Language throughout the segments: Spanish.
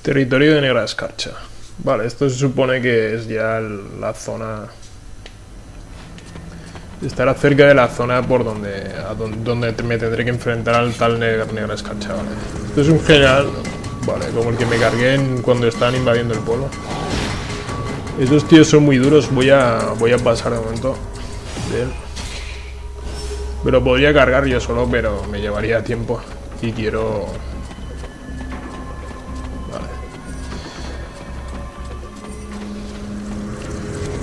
Territorio de negra escarcha. Vale, esto se supone que es ya la zona... Estará cerca de la zona por donde me tendré que enfrentar al tal negra escarcha, vale. Esto es un general, vale, como el que me cargué cuando estaban invadiendo el pueblo. Estos tíos son muy duros, voy a pasar de momento de él. Me lo podría cargar yo solo, pero me llevaría tiempo. Y quiero... Vale.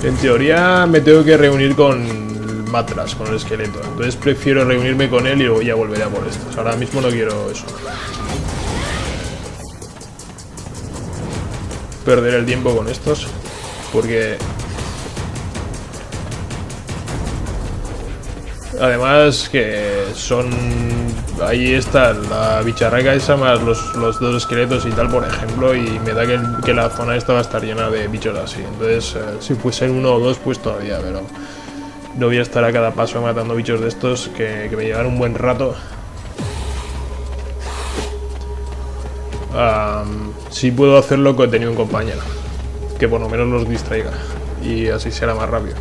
En teoría me tengo que reunir con Matras, con el esqueleto. Entonces prefiero reunirme con él y luego ya volveré a por estos. Ahora mismo no quiero eso. Perder el tiempo con estos. Porque... Además que son... Ahí está la bicharraca esa más los dos esqueletos y tal, por ejemplo. Y me da que la zona esta va a estar llena de bichos así. Entonces si fuesen uno o dos pues todavía, pero... No voy a estar a cada paso matando bichos de estos que me llevan un buen rato. Sí puedo hacerlo con tenido un compañero que por lo menos los distraiga y así será más rápido.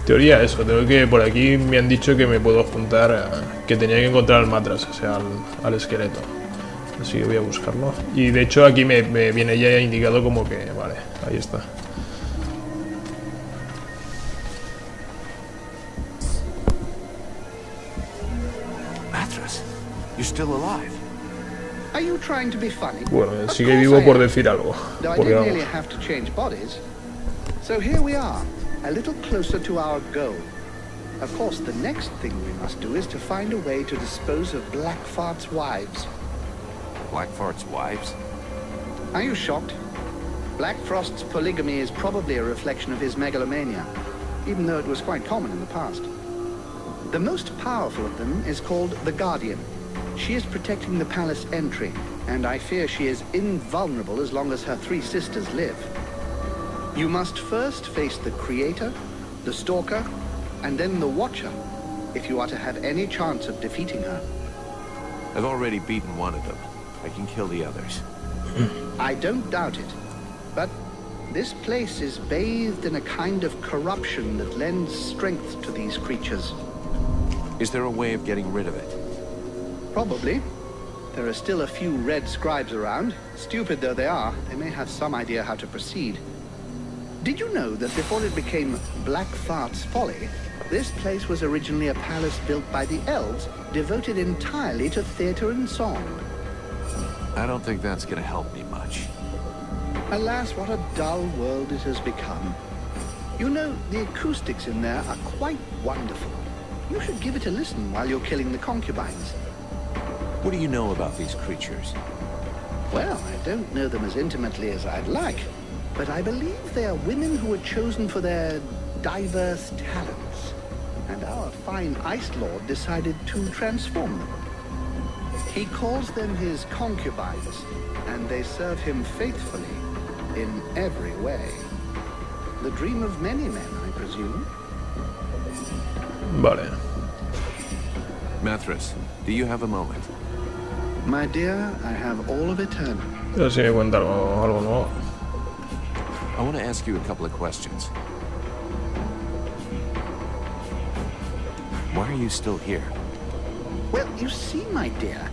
Teoría eso, tengo que por aquí me han dicho que me puedo juntar, que tenía que encontrar al matras, o sea, al esqueleto. Así que voy a buscarlo. Y de hecho aquí me viene ya indicado como que, vale, ahí está. You're still alive. Are you trying to be funny? Bueno, sigue vivo por decir algo. Though I didn't really have to change bodies. So here we are, a little closer to our goal. Of course, the next thing we must do is to find a way to dispose of Blackfart's wives. Blackfart's wives? Are you shocked? Blackfrost's polygamy is probably a reflection of his megalomania, even though it was quite common in the past. The most powerful of them is called the Guardian. She is protecting the palace entry, and I fear she is invulnerable as long as her three sisters live. You must first face the Creator, the Stalker, and then the Watcher, if you are to have any chance of defeating her. I've already beaten one of them. I can kill the others. I don't doubt it, but this place is bathed in a kind of corruption that lends strength to these creatures. Is there a way of getting rid of it? Probably. There are still a few red scribes around. Stupid though they are, they may have some idea how to proceed. Did you know that before it became Blackfart's Folly, this place was originally a palace built by the elves, devoted entirely to theater and song? I don't think that's gonna help me much. Alas, what a dull world it has become. You know, the acoustics in there are quite wonderful. You should give it a listen while you're killing the concubines. What do you know about these creatures? Well, I don't know them as intimately as I'd like, but I believe they are women who were chosen for their diverse talents. And our fine Ice Lord decided to transform them. He calls them his concubines, and they serve him faithfully in every way. The dream of many men, I presume. Vale. Mathras, do you have a moment? My dear, I have all of eternity. A ver si me cuenta algo nuevo. I want to ask you a couple of questions. Why are you still here? Well, you see, my dear,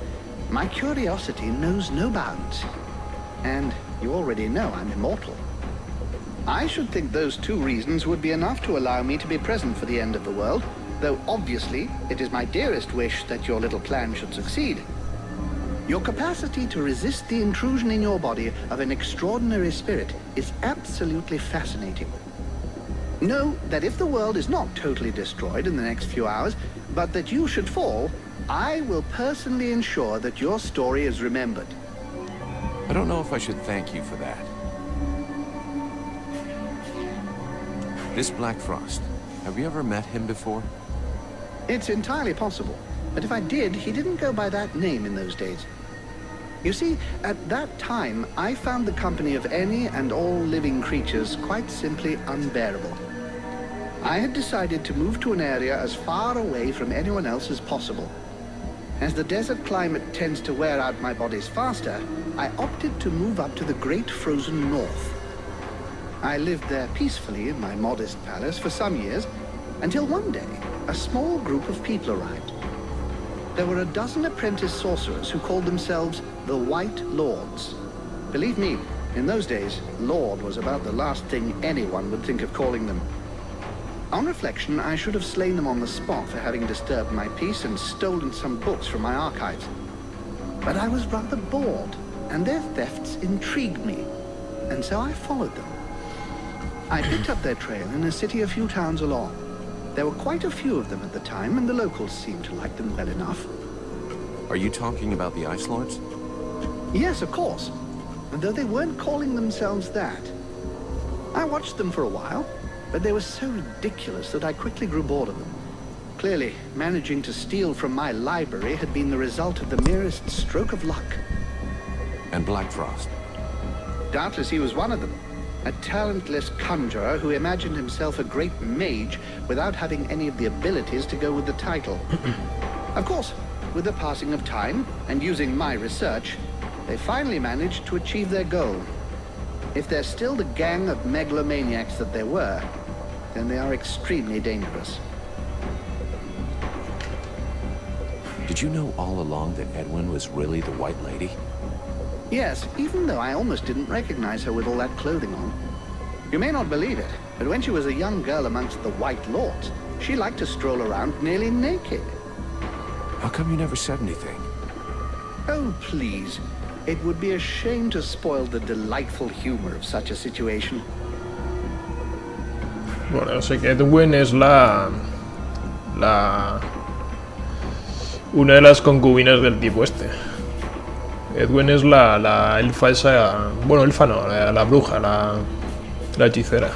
my curiosity knows no bounds. And you already know I'm immortal. I should think those two reasons would be enough to allow me to be present for the end of the world, though obviously it is my dearest wish that your little plan should succeed. Your capacity to resist the intrusion in your body of an extraordinary spirit is absolutely fascinating. Know that if the world is not totally destroyed in the next few hours, but that you should fall, I will personally ensure that your story is remembered. I don't know if I should thank you for that. This Black Frost, have you ever met him before? It's entirely possible, but if I did, he didn't go by that name in those days. You see, at that time, I found the company of any and all living creatures quite simply unbearable. I had decided to move to an area as far away from anyone else as possible. As the desert climate tends to wear out my bodies faster, I opted to move up to the great frozen north. I lived there peacefully in my modest palace for some years, until one day, a small group of people arrived. There were a dozen apprentice sorcerers who called themselves the White Lords. Believe me, in those days, Lord was about the last thing anyone would think of calling them. On reflection, I should have slain them on the spot for having disturbed my peace and stolen some books from my archives. But I was rather bored, and their thefts intrigued me, and so I followed them. I picked up their trail in a city a few towns along. There were quite a few of them at the time, and the locals seemed to like them well enough. Are you talking about the Ice Lords? Yes, of course, though they weren't calling themselves that. I watched them for a while, but they were so ridiculous that I quickly grew bored of them. Clearly, managing to steal from my library had been the result of the merest stroke of luck. And Blackfrost? Doubtless he was one of them. A talentless conjurer who imagined himself a great mage without having any of the abilities to go with the title. Of course, with the passing of time and using my research, they finally managed to achieve their goal. If they're still the gang of megalomaniacs that they were, then they are extremely dangerous. Did you know all along that Edwin was really the White Lady? Yes, even though I almost didn't recognize her with all that clothing on. You may not believe it, but when she was a young girl amongst the White Lords, she liked to stroll around nearly naked. How come you never said anything? Oh, please. It would be a shame to spoil the delightful humor of such a situation. Bueno, yo sé que Edwin es una de las concubinas del tipo este. Edwin es la elfa esa... Bueno, elfa no, la bruja, la hechicera.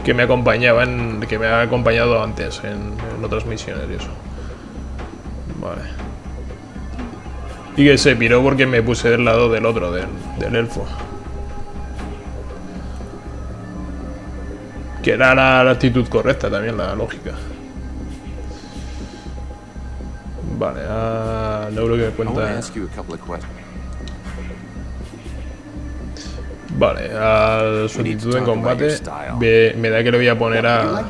Que me acompañaba que me ha acompañado antes en otras misiones y eso. Vale. Y que se piró porque me puse del lado del otro, del elfo. Que era la actitud correcta también, la lógica. Vale, logro que me cuenta... Vale, a su actitud en combate me da que le voy a poner a...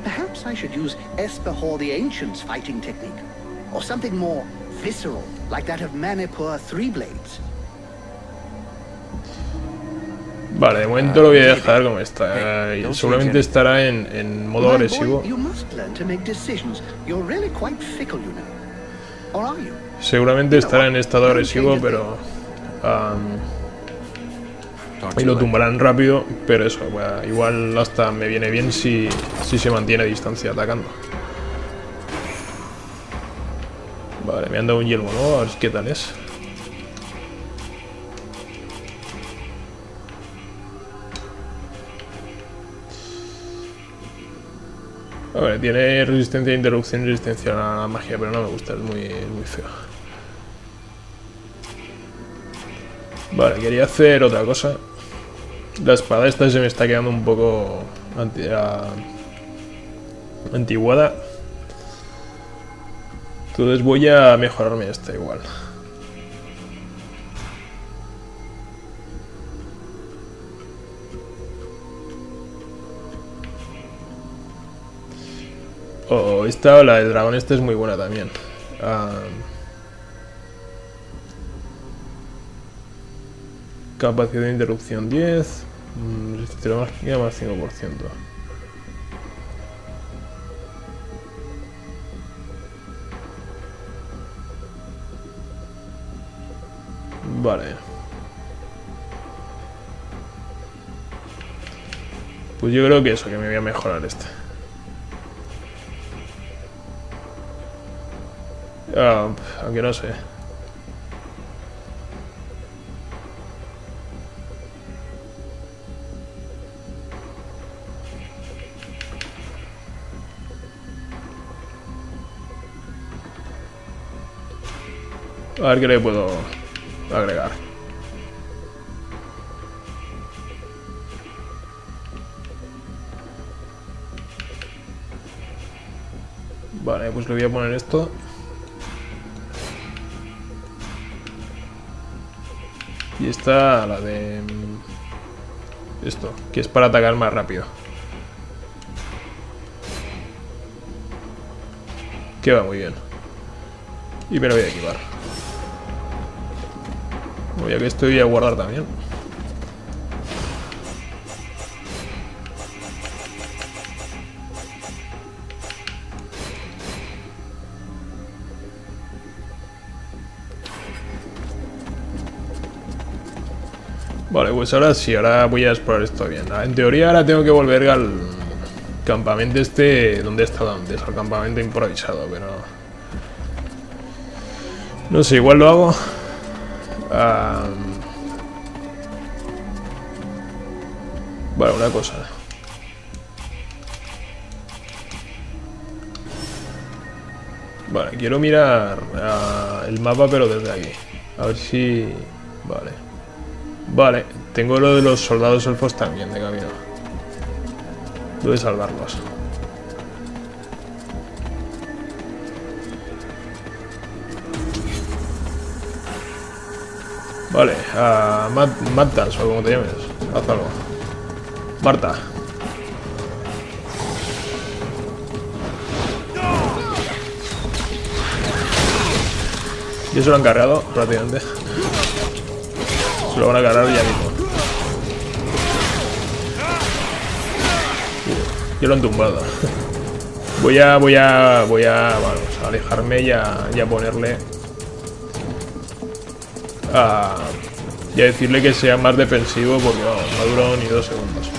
Perhaps I should use Espehor the Ancient's fighting technique, or something more visceral, like that of Manipur Three Blades. Vale, de momento lo voy a dejar como está. Seguramente estará en modo agresivo. Seguramente estará en estado agresivo, pero... y lo tumbarán rápido, pero eso, bueno, igual hasta me viene bien si se mantiene a distancia atacando. Vale, me han dado un yelmo nuevo, a ver qué tal es. A ver, tiene resistencia a interrupción y resistencia a la magia, pero no me gusta, es muy feo. Vale, quería hacer otra cosa. La espada esta se me está quedando un poco antiguada. Entonces voy a mejorarme esta igual. Oh, esta o la del dragón, esta es muy buena también. Capacidad de interrupción 10. Resistencia mágica más 5%. Vale. Pues yo creo que eso, que me voy a mejorar este. Aunque no sé. A ver qué le puedo agregar. Vale, pues le voy a poner esto. Y esta, la de... esto, que es para atacar más rápido. Que va muy bien. Y me lo voy a equipar. Voy a que esto voy a guardar también. Vale, pues ahora sí, ahora voy a explorar esto bien. En teoría ahora tengo que volver al campamento este donde he estado antes, al campamento improvisado, pero... no sé, igual lo hago. Vale, una cosa. Vale, quiero mirar el mapa pero desde aquí. A ver si... vale. Vale, tengo lo de los soldados elfos también de camino. Debo salvarlos. Vale, Matas, o como te llames. Haz algo. Marta. Y eso lo han cargado rápidamente. Se lo van a cargar ya mismo. Yo lo han tumbado. Voy a vamos, a alejarme y a ponerle y a decirle que sea más defensivo porque vamos, no ha durado ni 2 segundos.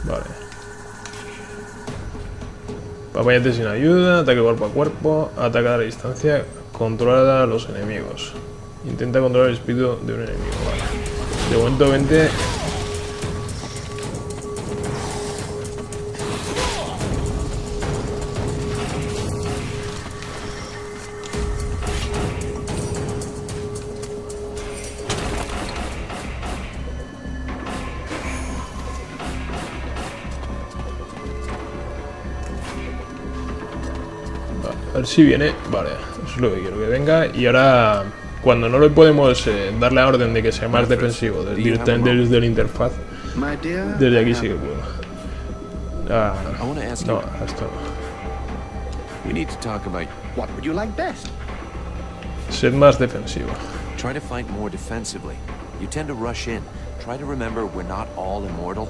Vale. Apáñate sin ayuda, ataque cuerpo a cuerpo, ataca a la distancia, controla a los enemigos. Intenta controlar el espíritu de un enemigo, vale. De momento 20. A ver si viene. Vale, eso es lo que quiero que venga. Y ahora, cuando no le podemos dar la orden de que sea más defensivo directamente desde la interfaz, desde aquí sí que puedo. No, esto no. We need to talk about. What would you like best? Sed más defensivo. Try to fight more defensively. You tend to rush in. Try to remember we're not all immortal.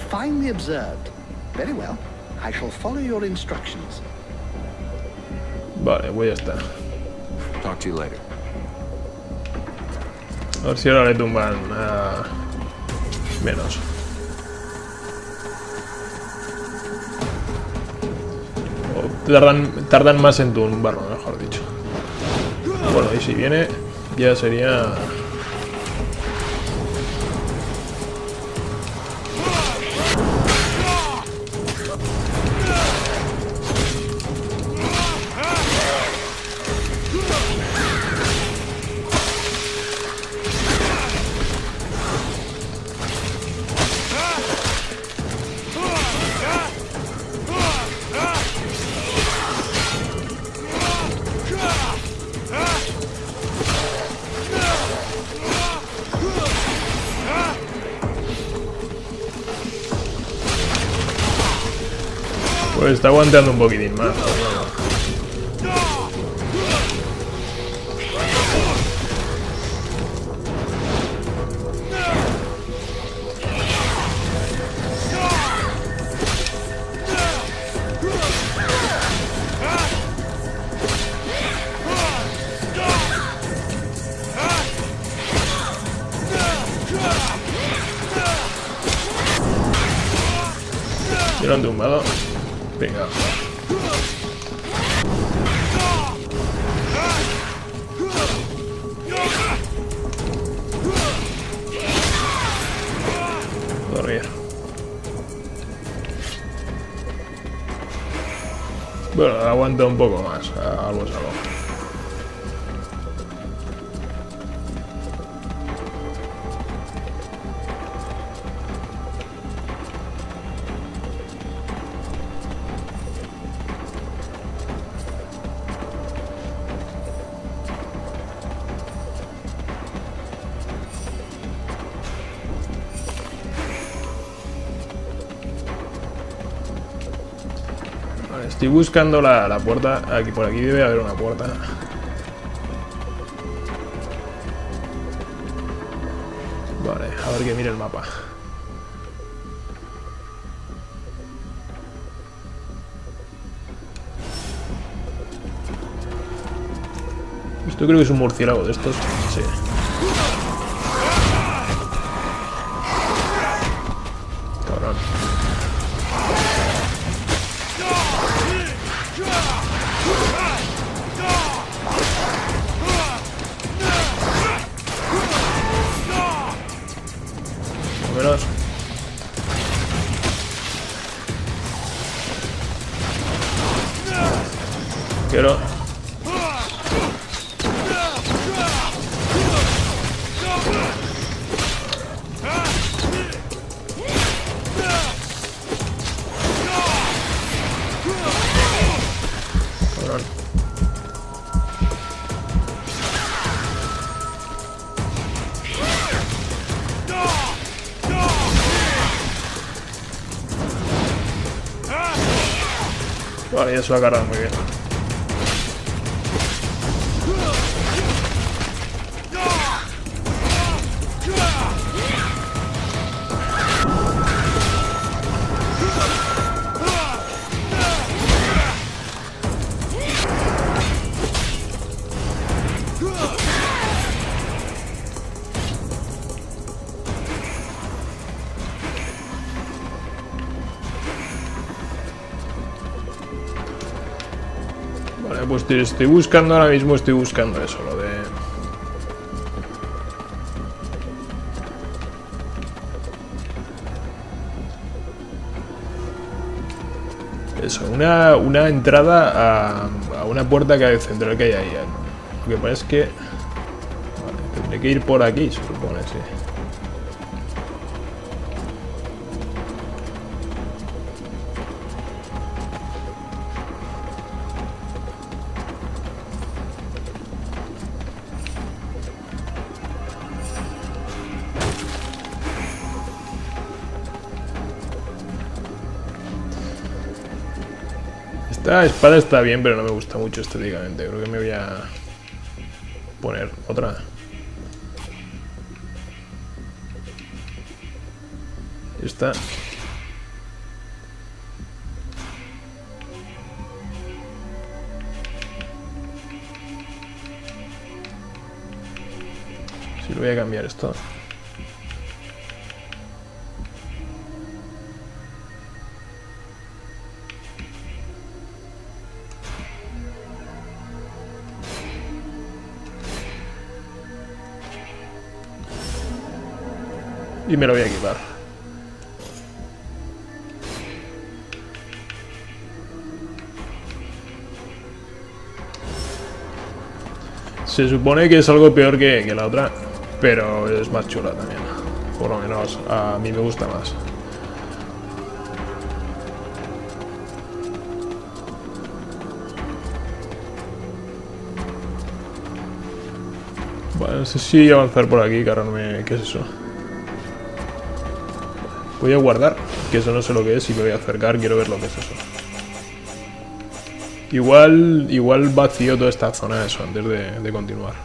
Finely observed. Very well. I shall follow your instructions. Vale, voy a estar. Talk to you later. A ver si ahora le tumban menos. O tardan más en tumbarlo, mejor dicho. Bueno, y si viene, ya sería... Pues está aguantando un poquitín más. ¿Ya lo han tumbado? Venga. Dormir. Bueno, aguanta un poco más. Algo es algo. Vale, estoy buscando la puerta. Aquí, por aquí debe haber una puerta. Vale, a ver que mire el mapa. Esto creo que es un murciélago de estos. Sí. Cabrón. Más o menos. Quiero. Vale, ya se lo ha cargado muy bien. Vale, pues estoy buscando ahora mismo, estoy buscando eso, lo de... Eso, una entrada a una puerta que hay central que hay ahí. Lo que pasa es que... Vale, tendré que ir por aquí, se supone, sí. Esta espada está bien, pero no me gusta mucho estéticamente. Creo que me voy a poner otra. Esta. Sí, lo voy a cambiar esto. Y me lo voy a equipar. Se supone que es algo peor que la otra, pero es más chula también. Por lo menos a mí me gusta más. Vale, no sé si avanzar por aquí, cargarme... ¿Qué es eso? Voy a guardar, que eso no sé lo que es, y me voy a acercar, quiero ver lo que es eso. Igual vacío toda esta zona eso antes de continuar.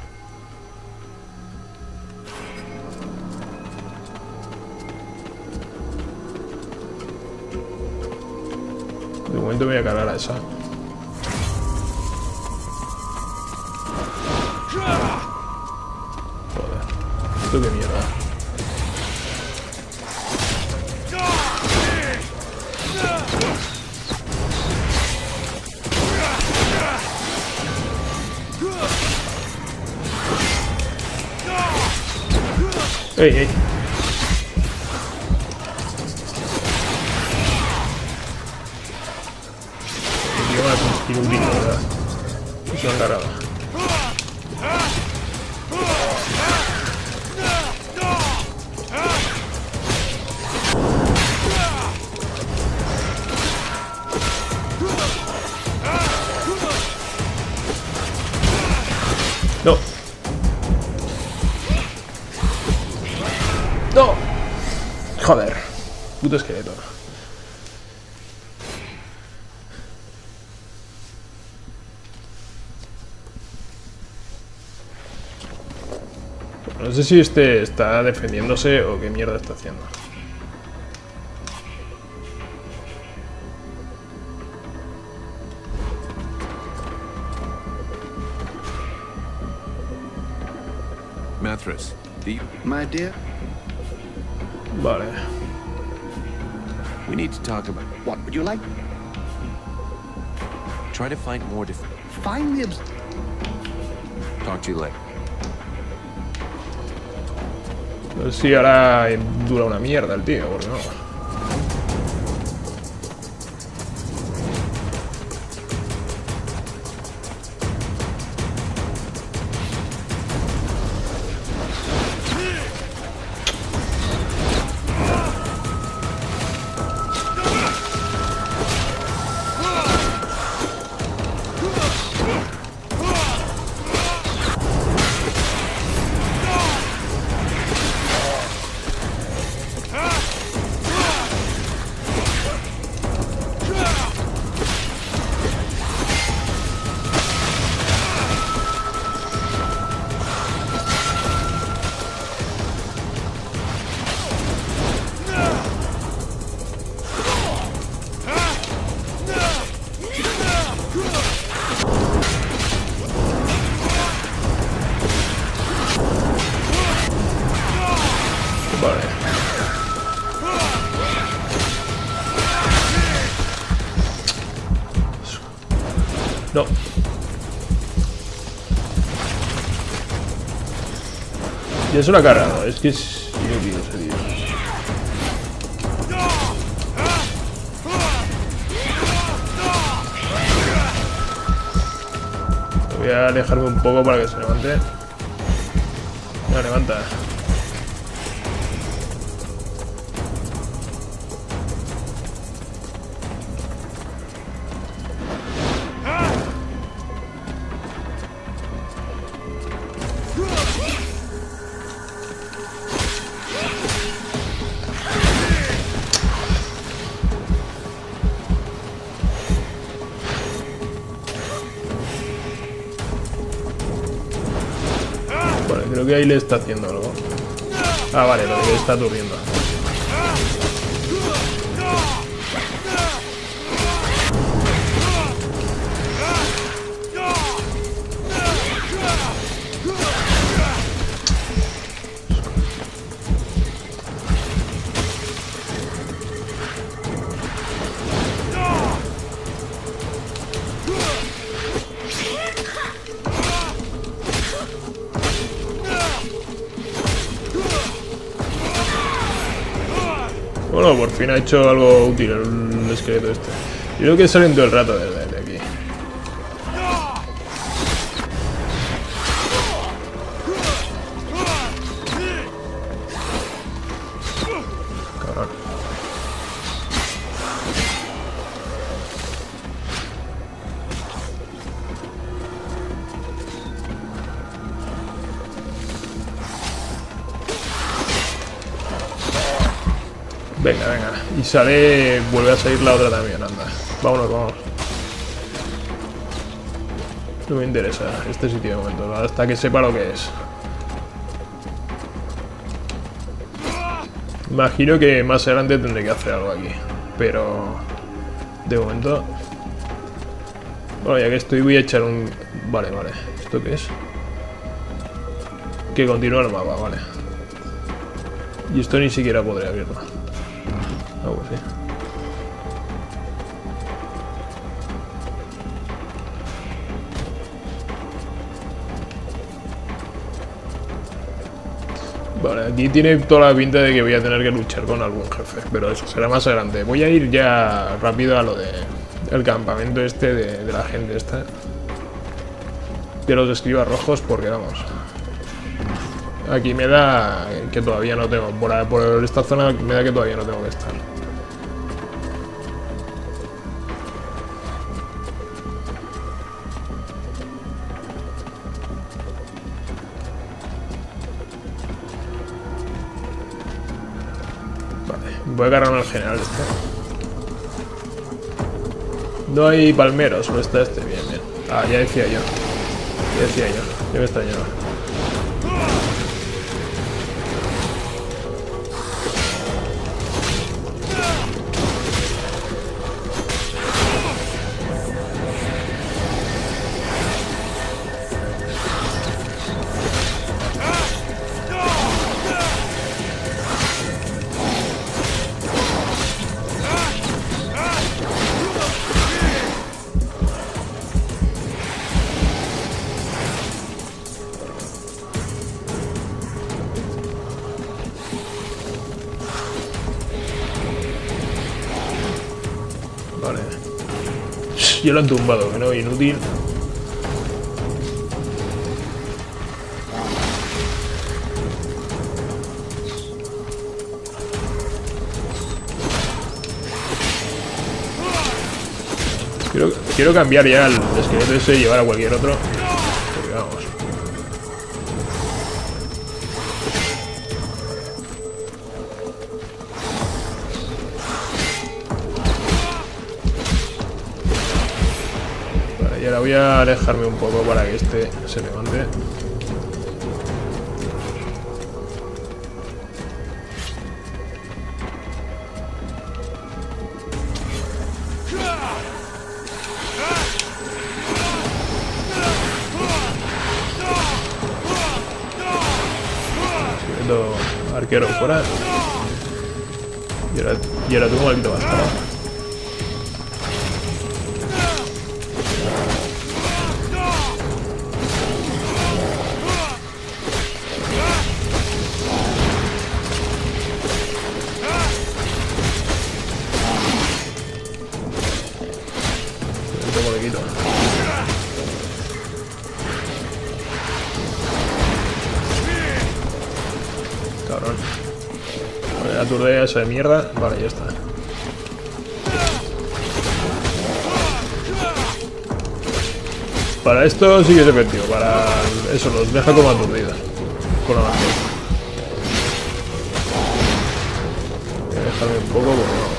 De momento me voy a cargar a esa. Joder, esto qué mierda. ¡Ey, ey! Tío, me ha conseguido un bicho, ¿verdad? Se lo han cargado. ¡No! ¡No! Joder, puto esqueleto. No sé si este está defendiéndose o qué mierda está haciendo. Mithras, My dear, Vale. we need to talk about. what would you like? Try to find more. Find the Talk to you later. No sé si ahora dura una mierda el tío, porque no. Vale. No. Ya se lo ha cargado, es que es inútil ese tío. Voy a alejarme un poco para que se levante. No, levanta. Vale, creo que ahí le está haciendo algo. Ah, vale, lo que le está aturdiendo. Bueno, por fin ha hecho algo útil el esqueleto este. Yo creo que salen todo el rato desde aquí. Cabrón. Venga, venga. Y sale... Vuelve a salir la otra también, anda. Vámonos, vamos. No me interesa este sitio de momento, hasta que sepa lo que es. Imagino que más adelante tendré que hacer algo aquí. Pero... De momento... Bueno, ya que estoy voy a echar un... Vale, vale. ¿Esto qué es? Que continúa el mapa, vale. Y esto ni siquiera podré abrirlo. Algo así. Vale, aquí tiene toda la pinta de que voy a tener que luchar con algún jefe, pero eso será más adelante. Voy a ir ya rápido a lo de el campamento este de la gente esta. De los escribas rojos, porque vamos. Aquí me da que todavía no tengo, por esta zona me da que todavía no tengo que estar. Vale, voy a agarrarme al general este. No hay palmeros, solo está este, bien, bien. Ah, ya decía yo. Ya me extrañaba. Vale. Ya lo han tumbado, que no, inútil. Quiero cambiar ya el esqueleto ese y llevar a cualquier otro. Porque vamos. Vale, y ahora voy a alejarme un poco para que este se levante. Arquero fuera. Y ahora tú un maldito bastardo. ¿Cómo le quito? Cabrón. Vale, aturde esa de mierda. Vale, ya está. Para esto sí que es efectivo. Para eso los deja como aturdidos. Con la magia. Voy a dejarme un poco porque no.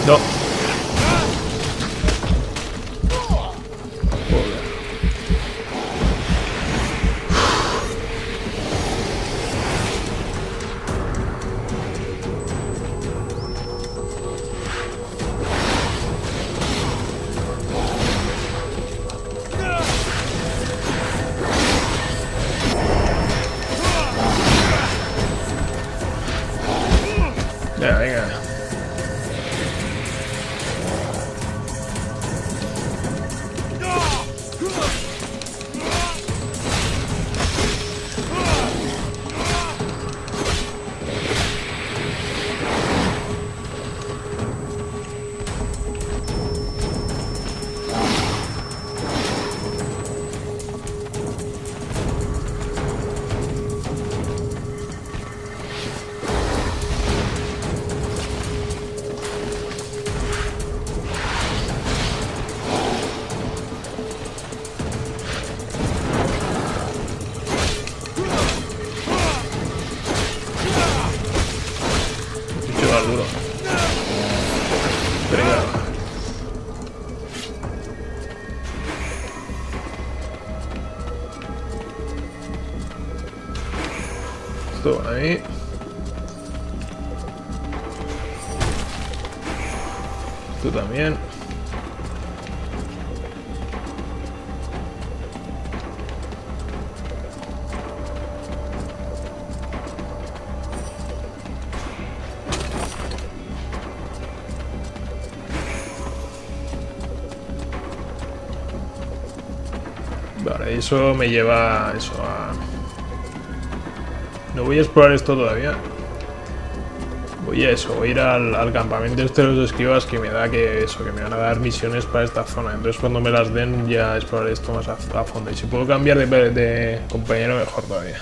No. Ya, venga. Duro. Venga. Esto ahí. Tú también. Vale, eso me lleva a eso a... No voy a explorar esto todavía. Voy a eso, voy a ir al campamento este de los escribas que me da que eso, que me van a dar misiones para esta zona. Entonces cuando me las den ya exploraré esto más a fondo. Y si puedo cambiar de compañero mejor todavía.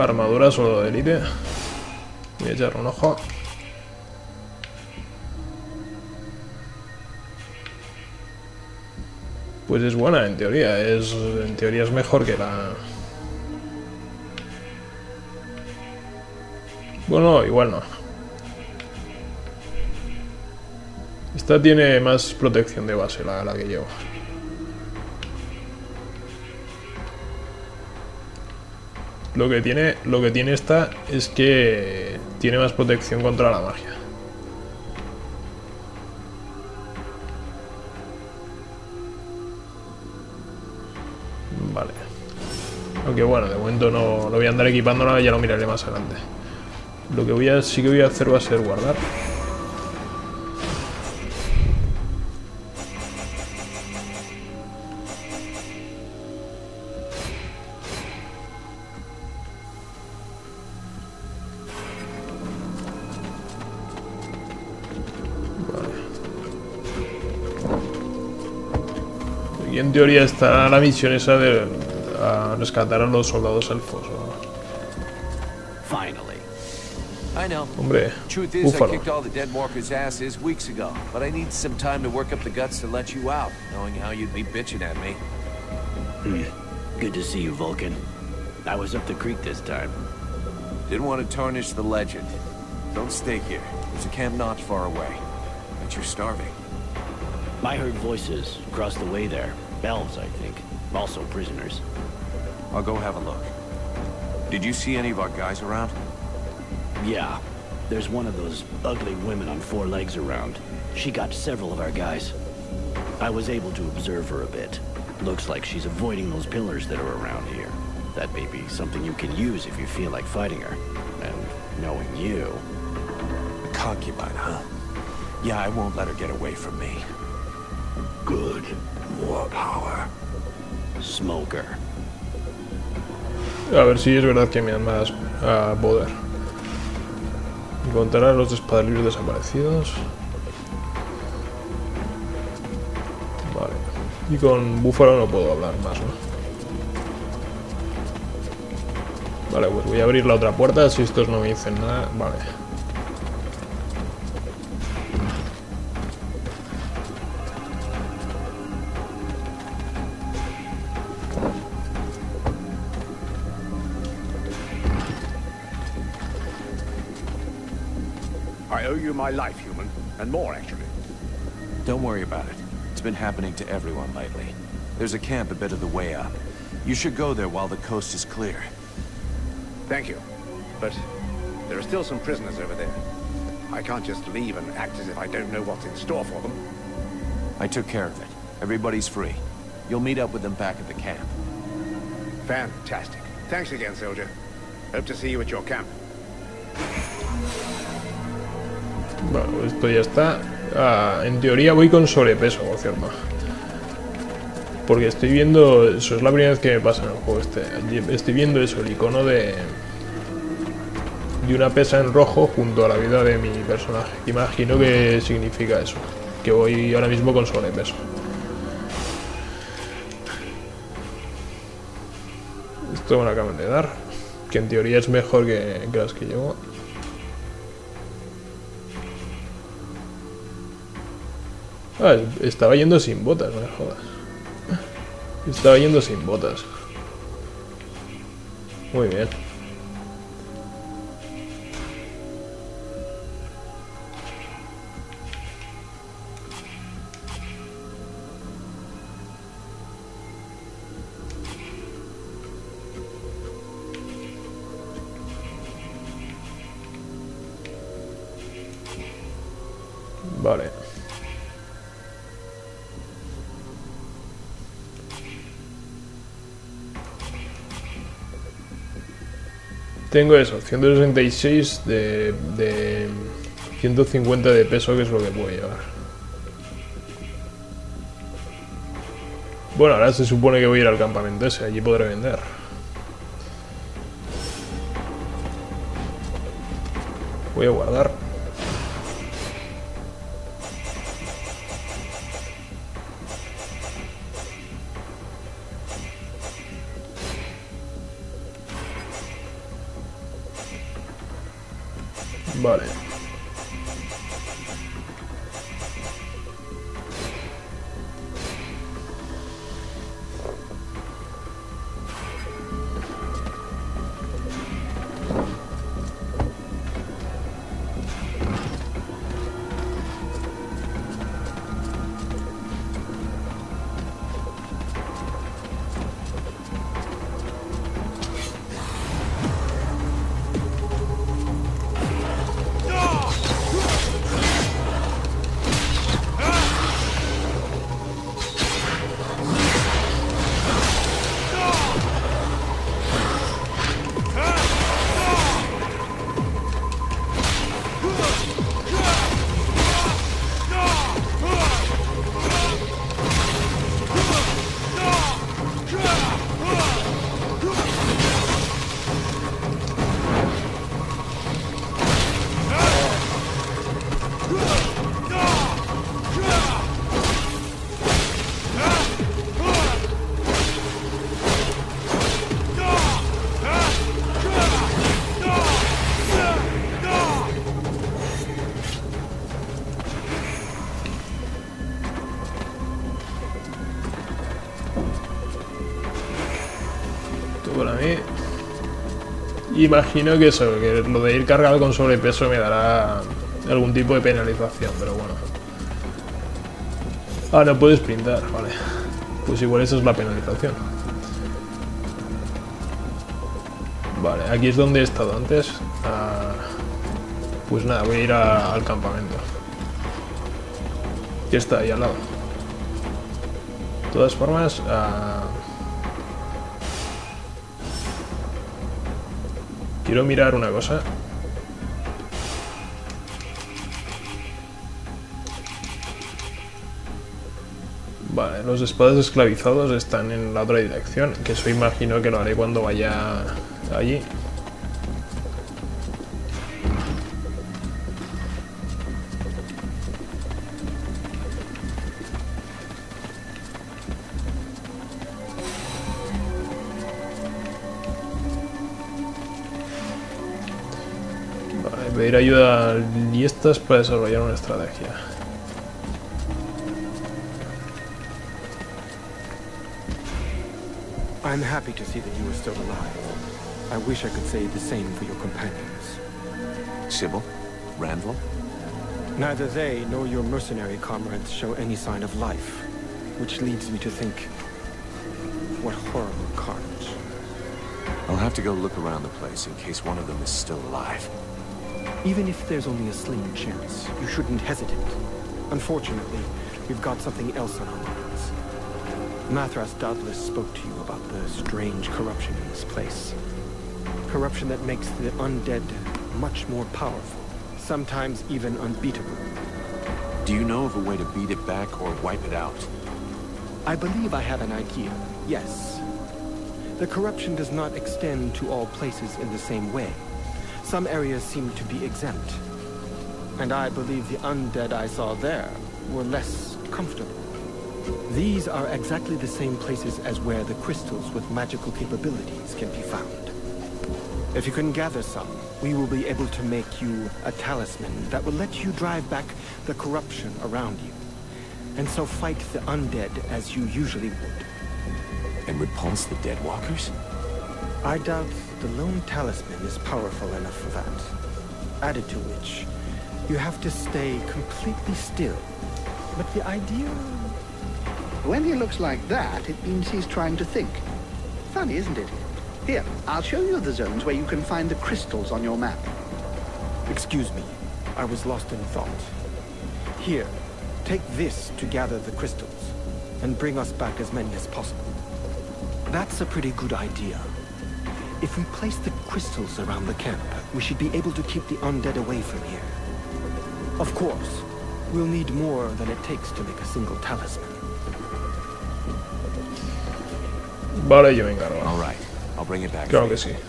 Armadura solo de élite. Voy a echar un ojo. Pues es buena en teoría. En teoría es mejor que la... Bueno, igual no. Esta tiene más protección de base, la que llevo. Lo que tiene esta es que tiene más protección contra la magia. Vale. Aunque bueno, de momento no lo voy a andar equipando nada, ya lo miraré más adelante. Lo que sí que voy a hacer va a ser guardar. Y en teoría está la misión esa de rescatar a los soldados elfos. Finally. I know. Hombre, Truth is, I búfalo. kicked all the dead walkers' asses weeks ago, but I need some time to work up the guts to let you out, knowing how you'd be bitching at me. Good to see you, Vulcan. I was up the creek this time. Didn't want to tarnish the legend. Don't stay here. There's a camp not far away. But you're starving. I heard voices across the way there. Elves, I think. Also prisoners. I'll go have a look. Did you see any of our guys around? Yeah. There's one of those ugly women on 4 legs around. She got several of our guys. I was able to observe her a bit. Looks like she's avoiding those pillars that are around here. That may be something you can use if you feel like fighting her. And knowing you... A concubine, huh? Yeah, I won't let her get away from me. Good. More power. Smoker. A ver si es verdad que me dan más poder. Encontrar a los espadrillos desaparecidos. Vale. Y con búfalo no puedo hablar más, ¿no? Vale, pues voy a abrir la otra puerta. Si estos no me dicen nada. Vale. I owe you my life, human, and more, actually. Don't worry about it. It's been happening to everyone lately. There's a camp a bit of the way up. You should go there while the coast is clear. Thank you. But there are still some prisoners over there. I can't just leave and act as if I don't know what's in store for them. I took care of it. Everybody's free. You'll meet up with them back at the camp. Fantastic. Thanks again, soldier. Hope to see you at your camp. Bueno, esto ya está. En teoría voy con sobrepeso, por cierto. Porque estoy viendo... Eso es la primera vez que me pasa en el juego este. Estoy viendo eso, el icono de una pesa en rojo junto a la vida de mi personaje. Imagino que significa eso. Que voy ahora mismo con sobrepeso. Esto me lo acaban de dar. Que en teoría es mejor que las que llevo. Ah, estaba yendo sin botas, no me jodas. Estaba yendo sin botas. Muy bien. Vale. Tengo eso, 166 de 150 de peso, que es lo que puedo llevar. Bueno, ahora se supone que voy a ir al campamento ese, allí podré vender. Voy a guardar. Vale. Para mí, imagino que eso, que lo de ir cargado con sobrepeso me dará algún tipo de penalización, pero bueno. Ah, no puedes sprintar, vale. Pues igual esa es la penalización. Vale, aquí es donde he estado antes. Pues nada, voy a ir al campamento. Que está ahí al lado. De todas formas, quiero mirar una cosa. Vale, los espadas esclavizados están en la otra dirección, que eso imagino que lo haré cuando vaya allí. Vale, pedir ayuda a listas para desarrollar una estrategia. I'm happy to see that you are still alive. I wish I could say the same for your companions. Sybil? Randall? Neither they nor your mercenary comrades show any sign of life, which leads me to think, what horrible carnage. I'll have to go look around the place in case one of them is still alive. Even if there's only a slim chance, you shouldn't hesitate. Unfortunately, we've got something else on our minds. Mathras doubtless spoke to you about the strange corruption in this place. Corruption that makes the undead much more powerful, sometimes even unbeatable. Do you know of a way to beat it back or wipe it out? I believe I have an idea, yes. The corruption does not extend to all places in the same way. Some areas seem to be exempt. And I believe the undead I saw there were less comfortable. These are exactly the same places as where the crystals with magical capabilities can be found. If you can gather some, we will be able to make you a talisman that will let you drive back the corruption around you, and so fight the undead as you usually would. And repulse the Deadwalkers? I doubt the lone talisman is powerful enough for that. Added to which, you have to stay completely still. But the idea... When he looks like that, it means he's trying to think. Funny, isn't it? Here, I'll show you the zones where you can find the crystals on your map. Excuse me, I was lost in thought. Here, take this to gather the crystals, and bring us back as many as possible. That's a pretty good idea. If we place the crystals around the camp, we should be able to keep the undead away from here. Of course, we'll need more than it takes to make a single talisman. Vale, yo me encargo. All right, I'll bring it back. Claro for que you. sí.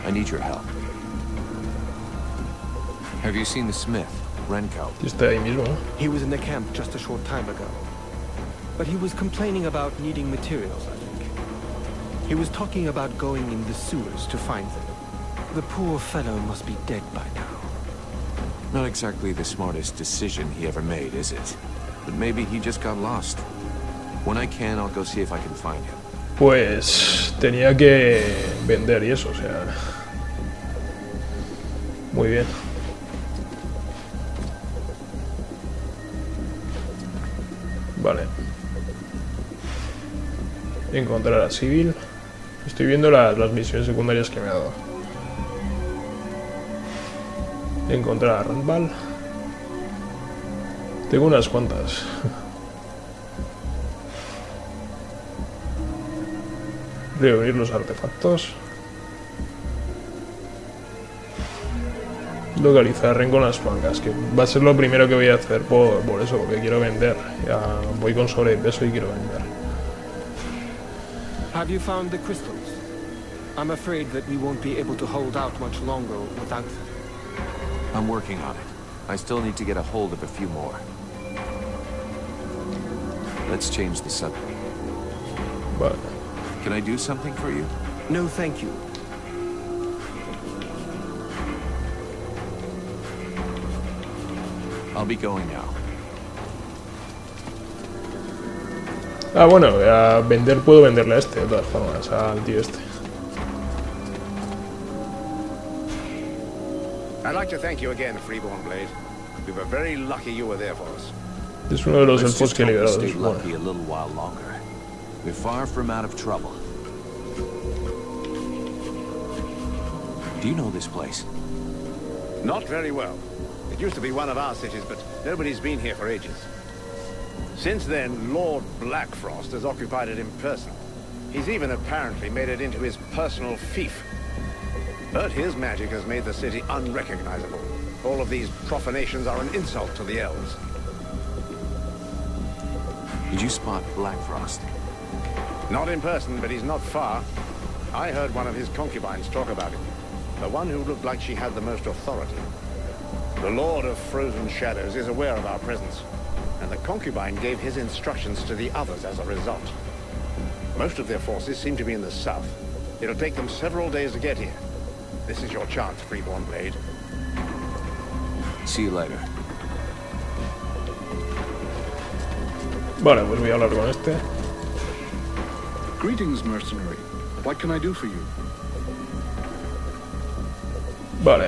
I need your help. Have you seen the smith, Renko? Está ahí mismo. He was in the camp just a short time ago. But he was complaining about needing materials, I think. He was talking about going in the sewers to find them. The poor fellow must be dead by now. Not exactly the smartest decision he ever made, is it? But maybe he just got lost. When I can, I'll go see if I can find him. Pues tenía que vender y eso, o sea... Muy bien. Vale. Encontrar a Civil. Estoy viendo las misiones secundarias que me ha dado. Encontrar a Randall. Tengo unas cuantas. Reunir los artefactos. Localizar Ren con las mangas, que va a ser lo primero que voy a hacer por eso, porque quiero vender. Ya voy con sobrepeso y quiero vender. Have you found the crystals? I'm afraid that we won't be able to hold out much longer without them. I'm working on it. I still need to get a hold of a few more. Let's change the subject. Vale. Can I do something for you? No, thank you. I'll be going now. Ah, bueno, a vender puedo venderle a este, de todas formas, al tío este. I'd like to thank you again, Freeborn Blade. We were very lucky you were there for us. Es uno de los Let's elfos just que he hope we liberado. stay Bueno. lucky a little while longer. We're far from out of trouble. Do you know this place? Not very well. It used to be one of our cities, but nobody's been here for ages. Since then, Lord Blackfrost has occupied it in person. He's even apparently made it into his personal fief. But his magic has made the city unrecognizable. All of these profanations are an insult to the elves. Did you spot Blackfrost? Not in person, but he's not far. I heard one of his concubines talk about him. The one who looked like she had the most authority. The Lord of Frozen Shadows is aware of our presence, and the concubine gave his instructions to the others as a result. Most of their forces seem to be in the south. It'll take them several days to get here. This is your chance, Freeborn Blade. See you later. Vale, pues voy a hablar con este. Greetings, mercenary. What can I do for you? Vale,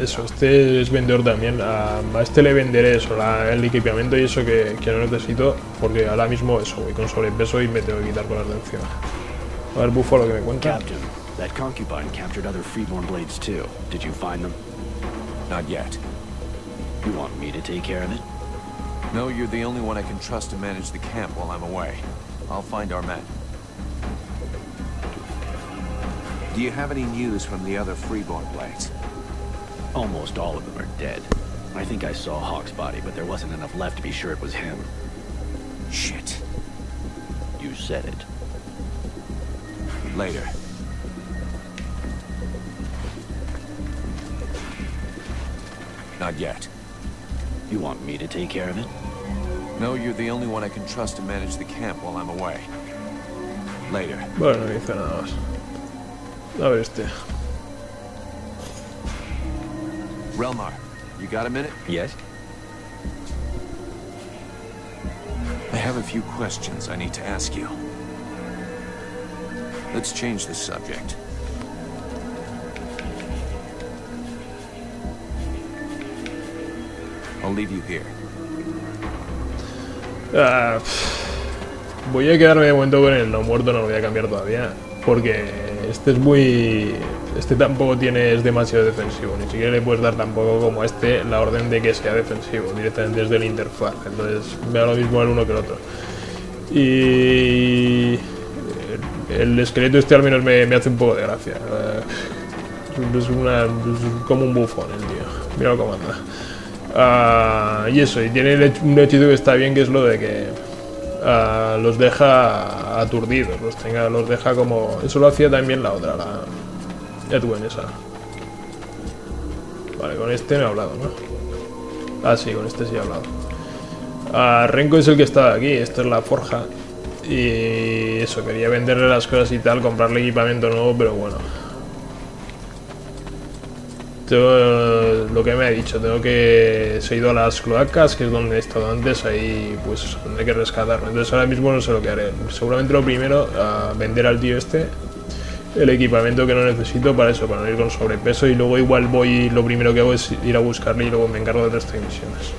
eso, este es vendedor también. A este le venderé eso, el equipamiento y eso que no necesito, porque ahora mismo eso, voy con sobrepeso y me tengo que quitar cosas de encima. A ver, Búfalo, que me cuenta. Captain, that concubine captured other Freeborn Blades too. Did you find them? Not yet. You want me to take care of it? No, you're the only one I can trust to manage the camp while I'm away. I'll find our men. Do you have any news from the other Freeborn Blades? Almost all of them are dead. I think I saw Hawk's body, but there wasn't enough left to be sure it was him. Shit. You said it. Later. Not yet. You want me to take care of it? No, you're the only one I can trust to manage the camp while I'm away. Later. Bueno, no dice nada más. A ver este. Relmar, you got a minute? Yes. I have a few questions I need to ask you. Let's change the subject. I'll leave you here. Voy a quedarme de momento con el no muerto, no lo voy a cambiar todavía. Porque este es muy... Este tampoco es demasiado defensivo. Ni siquiera le puedes dar tampoco como a este la orden de que sea defensivo directamente desde la interfaz. Entonces me da lo mismo el uno que el otro. Y... el esqueleto este al menos me hace un poco de gracia. Es como un bufón el tío. Mira cómo anda. Y eso, y tiene un hechizo que está bien, que es lo de que los deja aturdidos, los deja como... Eso lo hacía también la otra, la Edwin esa. Vale, con este no he hablado, ¿no? Ah, sí, con este sí he hablado. Renko es el que estaba aquí, esto es la forja. Y eso, quería venderle las cosas y tal, comprarle equipamiento nuevo, pero bueno. lo que me ha dicho, se ha ido a las cloacas, que es donde he estado antes, ahí pues tendré que rescatarme. Entonces ahora mismo no sé lo que haré. Seguramente lo primero, vender al tío este el equipamiento que no necesito para eso, para no ir con sobrepeso, y luego igual lo primero que hago es ir a buscarle y luego me encargo del resto de misiones.